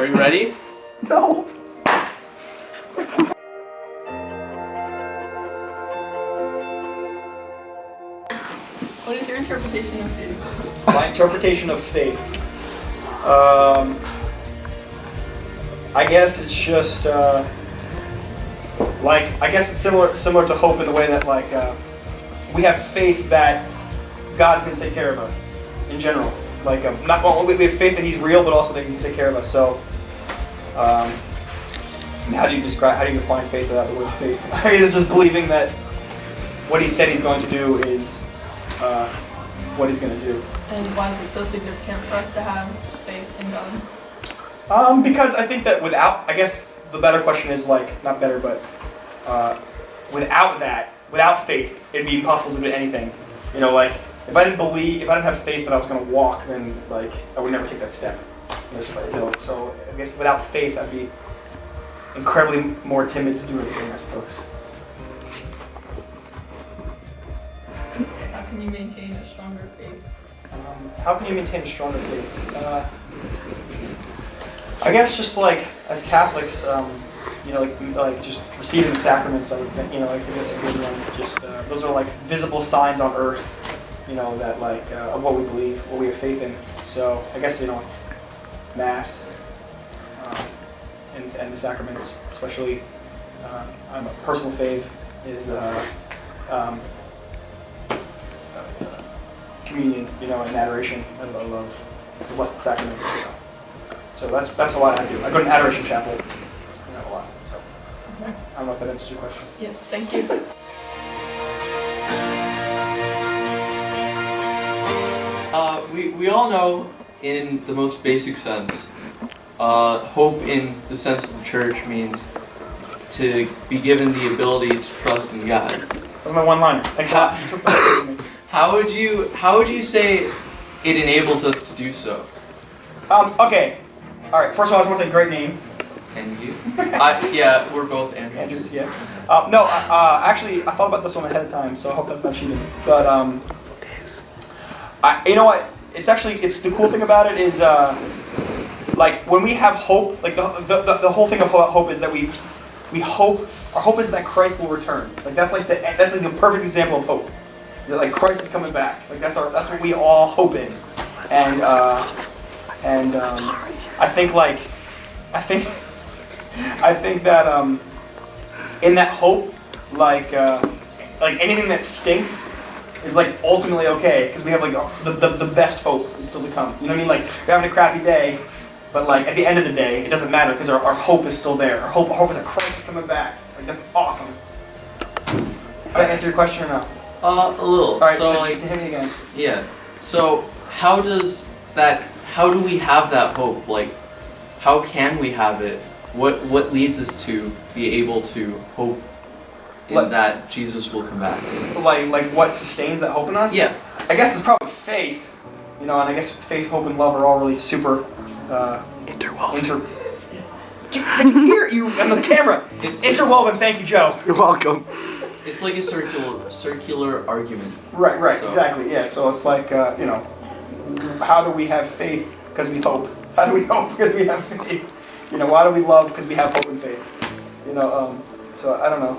Are you ready? No. What is your interpretation of faith? My interpretation of faith. I guess it's just I guess it's similar to hope in the way that we have faith that God's going to take care of us in general. Not only we have faith that He's real, but also that He's going to take care of us. So, how do you define faith without the word faith? I mean, it's just believing that what He said He's going to do is what He's going to do. And why is it so significant for us to have faith in God? Because I think that I guess the better question is not better, but without faith, it'd be impossible to do anything. If I didn't have faith that I was going to walk, then I would never take that step. So I guess without faith, I'd be incredibly more timid to do anything, I suppose. How can you maintain a stronger faith? How can you maintain a stronger faith? I guess just as Catholics, just receiving the sacraments. I would think, I think that's a good one. Just those are visible signs on earth, that of what we believe, what we have faith in. So I guess Mass and the sacraments, especially I'm a personal faith is communion, and adoration. I love the Blessed Sacrament. So that's how I do. I go to an adoration chapel, a lot. So I don't know if that answers your question. Yes, thank you. We all know, in the most basic sense, hope in the sense of the church means to be given the ability to trust in God. That's my one-liner. Thanks a lot. You took that from me. How would you say it enables us to do so? Okay. All right. First of all, I just want to say great name. And you? Yeah, we're both Andrews. Andrews, yeah. Actually, I thought about this one ahead of time, so I hope that's not cheating. But you know what? It's the cool thing about it is when we have hope, the whole thing about hope is that we hope. Our hope is that Christ will return. That's the perfect example of hope. That Christ is coming back. That's what we all hope in. And I think that in that hope, anything that stinks is ultimately okay, because we have the best hope is still to come. You know what I mean? We're having a crappy day, but at the end of the day, it doesn't matter because our hope is still there. Our hope is that Christ is coming back. That's awesome. Did I answer your question or not? A little. All right, so hit me again. Yeah. So how do we have that hope? How can we have it? What leads us to be able to hope in that Jesus will come back? What sustains that hope in us? Yeah. I guess it's probably faith. And I guess faith, hope, and love are all really super interwoven. Here, you on the camera. It's interwoven. Thank you, Joe. You're welcome. It's like a circular argument. Right, so. Exactly. Yeah. So it's how do we have faith? Because we hope. How do we hope? Because we have faith. Why do we love? Because we have hope and faith. So I don't know.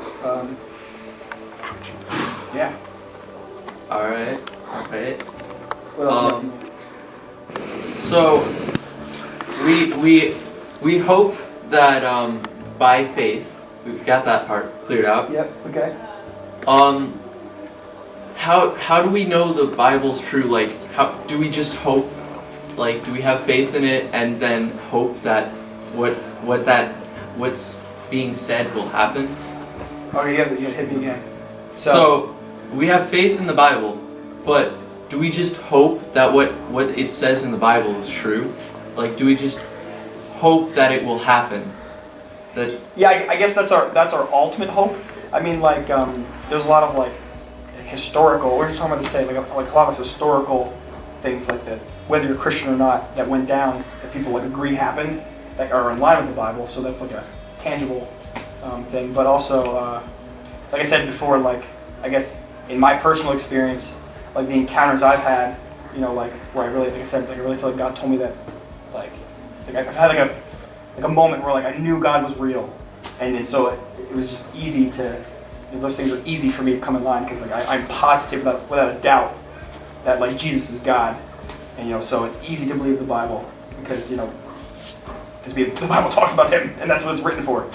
Yeah. All right. What else? So we hope that by faith, we've got that part cleared out. Yep. Okay. How do we know the Bible's true? How do we just hope? Do we have faith in it and then hope that what's being said will happen? Oh, you hit me again. So we have faith in the Bible, but do we just hope that what it says in the Bible is true? Do we just hope that it will happen? Yeah, I guess that's our ultimate hope. I mean, there's a lot of historical. We're just talking about this today, a lot of historical things that, whether you're Christian or not, that went down that people agree happened, that are in line with the Bible. So that's a tangible thing. But also, like I said before, I guess in my personal experience, the encounters I've had, where I really, I really feel like God told me that, I've had like a moment where like I knew God was real, and so it was just easy to, those things are easy for me to come in line because like I'm positive without a doubt that like Jesus is God, and so it's easy to believe the Bible because because the Bible talks about Him, and that's what it's written for.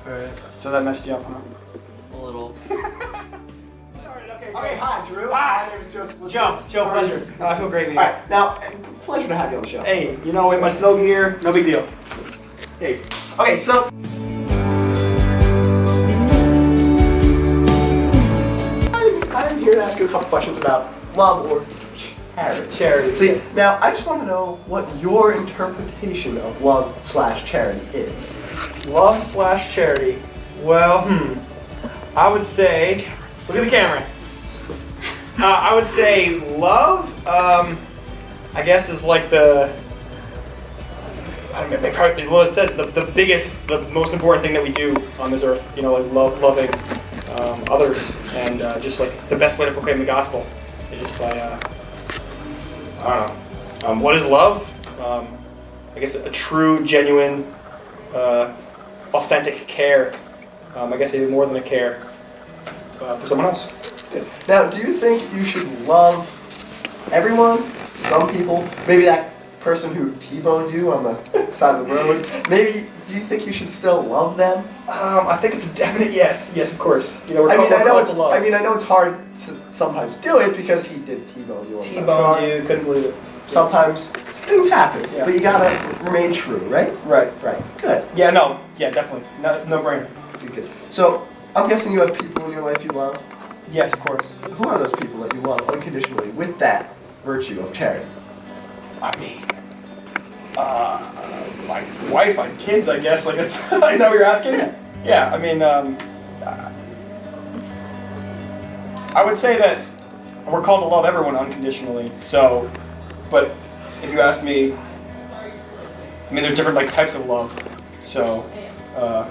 Right. So that messed you up, huh? A little. Okay, hi, Drew. Hi. My name is Joseph. Joe, pleasure. I feel great meeting All you. right, now, pleasure to have you on the show. Hey, in my snow gear, no big deal. Hey. Okay, so I'm here to ask you a couple questions about love or charity. Charity. See, now I just want to know what your interpretation of love/charity is. Love/charity. Well, I would say, look at the camera. I would say love, I guess is like it says the biggest, the most important thing that we do on this earth, like loving others, and just like the best way to proclaim the gospel is just by, I don't know, what is love? I guess a true, genuine, authentic care, I guess even more than a care for someone else. Good. Now, do you think you should love everyone? Some people? Maybe that person who T-boned you on the side of the road? Maybe, do you think you should still love them? I think it's a definite yes. Yes, of course. I know it's hard to sometimes do it because he did T-bone you on the side of the road. T-boned you, couldn't believe it. Sometimes things happen, Yeah. but you gotta remain true, right? Right. Good. Yeah, definitely. No, it's a no-brainer. Good. So, I'm guessing you have people in your life you love. Yes, of course. Who are those people that you love unconditionally with that virtue of charity? I mean, my wife and kids, I guess. Like, it's, is that what you're asking? Yeah. I mean, I would say that we're called to love everyone unconditionally. So, but if you ask me, I mean, there's different types of love. So, I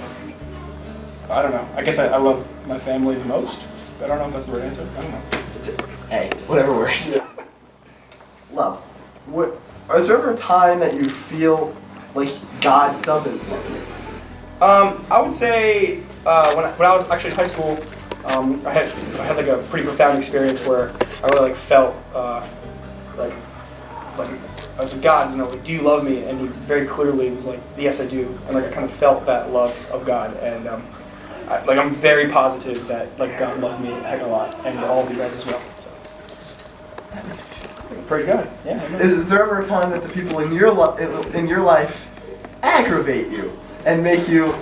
don't know. I guess I love my family the most. I don't know if that's the right answer. I don't know. Hey, whatever works. Yeah. Love. Is there ever a time that you feel like God doesn't love you? I would say when I was actually in high school, I had like a pretty profound experience where I really felt like I was like, God, do you love me? And he very clearly was like, yes, I do. And I kind of felt that love of God, and I'm very positive that God loves me a heck of a lot, and all of you guys as well. So. Praise God. Yeah. Amen. Is there ever a time that the people in your life aggravate you and make you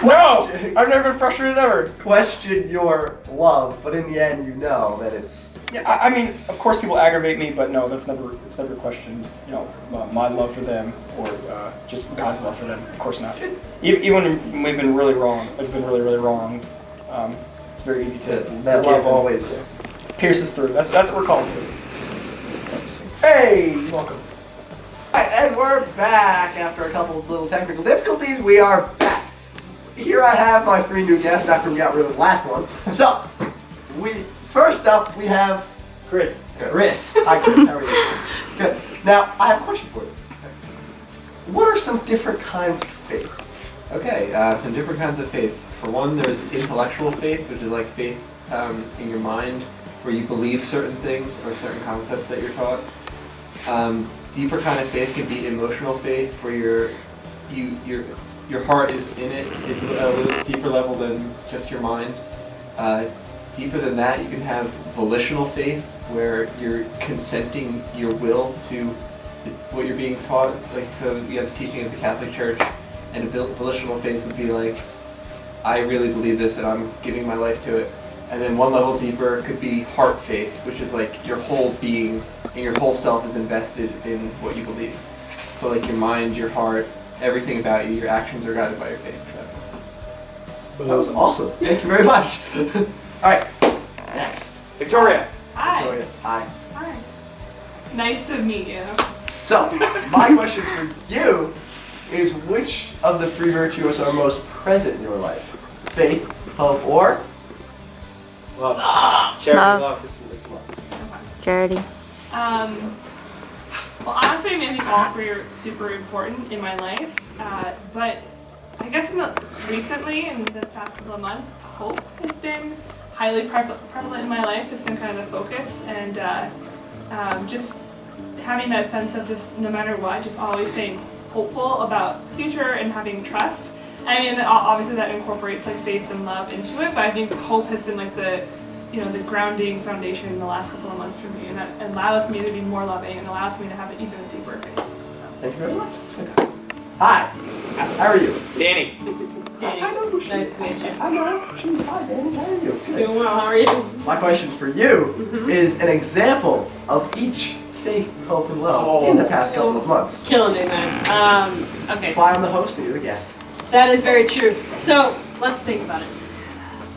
No, I've never been frustrated ever. question your love, but in the end you know that it's... Yeah, I mean, of course people aggravate me, but no, it's never questioned, my love for them or just God's love for them. Of course not. Even when we've been really wrong, it's been really, really wrong. It's very easy to That forgive love and- always... pierces through. That's what we're called to. Hey, welcome. Alright, and we're back after a couple of little technical difficulties. We are back. Here I have my three new guests after we got rid of the last one. So, first up we have Chris. Chris. Hi Chris, how are you? Good. Now, I have a question for you. What are some different kinds of faith? Okay, some different kinds of faith. For one, there's intellectual faith, which is like faith in your mind, where you believe certain things or certain concepts that you're taught. Deeper kind of faith can be emotional faith, where your heart is in it. It's a little deeper level than just your mind. Deeper than that, you can have volitional faith, where you're consenting your will to what you're being taught. Like, so you have the teaching of the Catholic Church, and a volitional faith would be like, I really believe this and I'm giving my life to it. And then one level deeper could be heart faith, which is like your whole being and your whole self is invested in what you believe. So like your mind, your heart, everything about you, your actions are guided by your faith. That was awesome. Thank you very much. Alright, next. Victoria. Hi. Victoria. Hi. Hi. Nice to meet you. So, my question for you is which of the three virtues are most present in your life? Faith, hope, or? Love. Charity, love. It's love. Charity. Well, honestly, I think all three are super important in my life. But I guess recently, in the past couple of months, hope has been highly prevalent in my life. It's been kind of the focus, and just having that sense of just no matter what, just always staying hopeful about the future and having trust. I mean, obviously that incorporates like faith and love into it, but I think hope has been like the grounding foundation in the last couple of months for me, and that allows me to be more loving and allows me to have an even deeper faith. Thank you very much. Hi. How are you? Danny. Danny, nice to meet you. I know. She's hi, Danny. How are you? Good. Doing well, how are you? My question for you is an example of each faith, hope, and love in the past couple of months. Killing me, man. Okay. That's why I'm the host and you're the guest. That is very true. So let's think about it.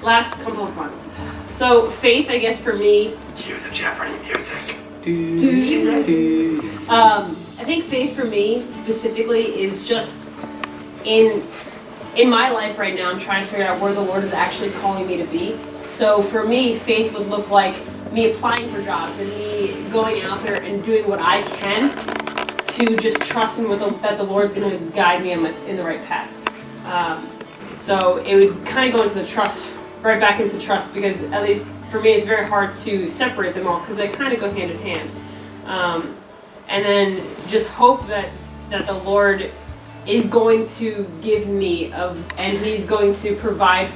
Last couple of months. So faith, I guess for me. Cue the Jeopardy music. I think faith for me specifically is just in my life right now. I'm trying to figure out where the Lord is actually calling me to be. So for me, faith would look like me applying for jobs and me going out there and doing what I can to just trust in that the Lord's going to guide me in the right path. So it would kind of go into the trust, right back into trust, because at least for me it's very hard to separate them all because they kind of go hand in hand. And then just hope that the Lord is going to give me and He's going to provide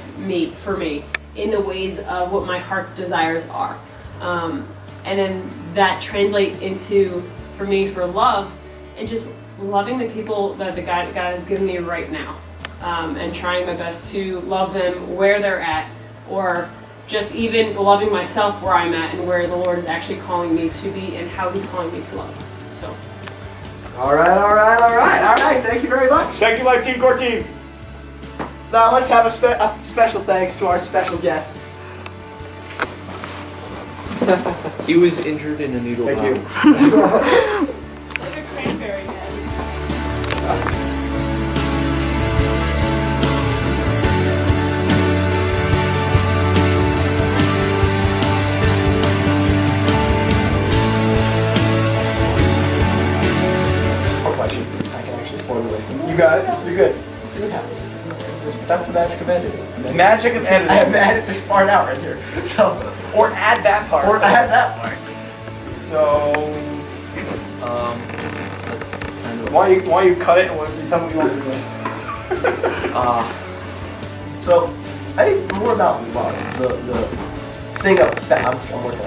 for me in the ways of what my heart's desires are. And then that translates into, for me, for love, and just loving the people that God has given me right now. And trying my best to love them where they're at, or just even loving myself where I'm at and where the Lord is actually calling me to be and how He's calling me to love. So. All right. Thank you very much. Thank you, Life Team Core Team. Now let's have a special thanks to our special guest. He was injured in a needle Thank you. Like a cranberry man. More questions. I can actually formulate them. You got it? You're good. See what happens. That's the magic of editing. Magic of editing. I have added this part out right here. So, Or add that part. or add that part. So, That's kind of. why don't you cut it and you tell me what you want to do? So, I think more about love. The thing of that I'm working on.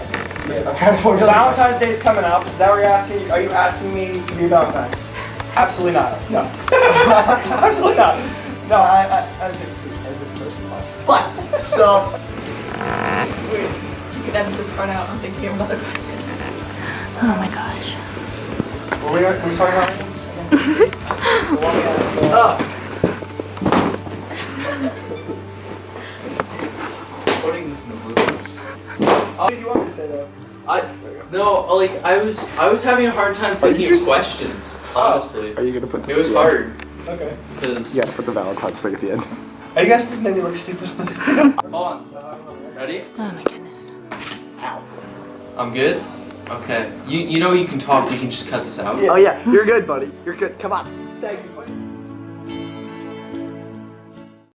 Yeah, I'm trying to formulate. Valentine's Day's coming up. Is that what you're asking? Are you asking me to be a Valentine? Absolutely not. No. Absolutely not. No, I'm a different person. But, so, You could edit this part out. I'm thinking of another question. Oh my gosh. what were we talking about? So let me ask, Putting this in the bloopers. what do you want me to say though? I was having a hard time thinking of questions. Honestly, Are you gonna put it was hard Okay. because. Yeah, put the Valentine's thing at the end. Are you guys making me look stupid? Hold on. Ready? Oh my goodness. I'm good. Okay. You know you can talk. You can just cut this out. Oh yeah, you're good, buddy. You're good. Come on. Thank you, buddy.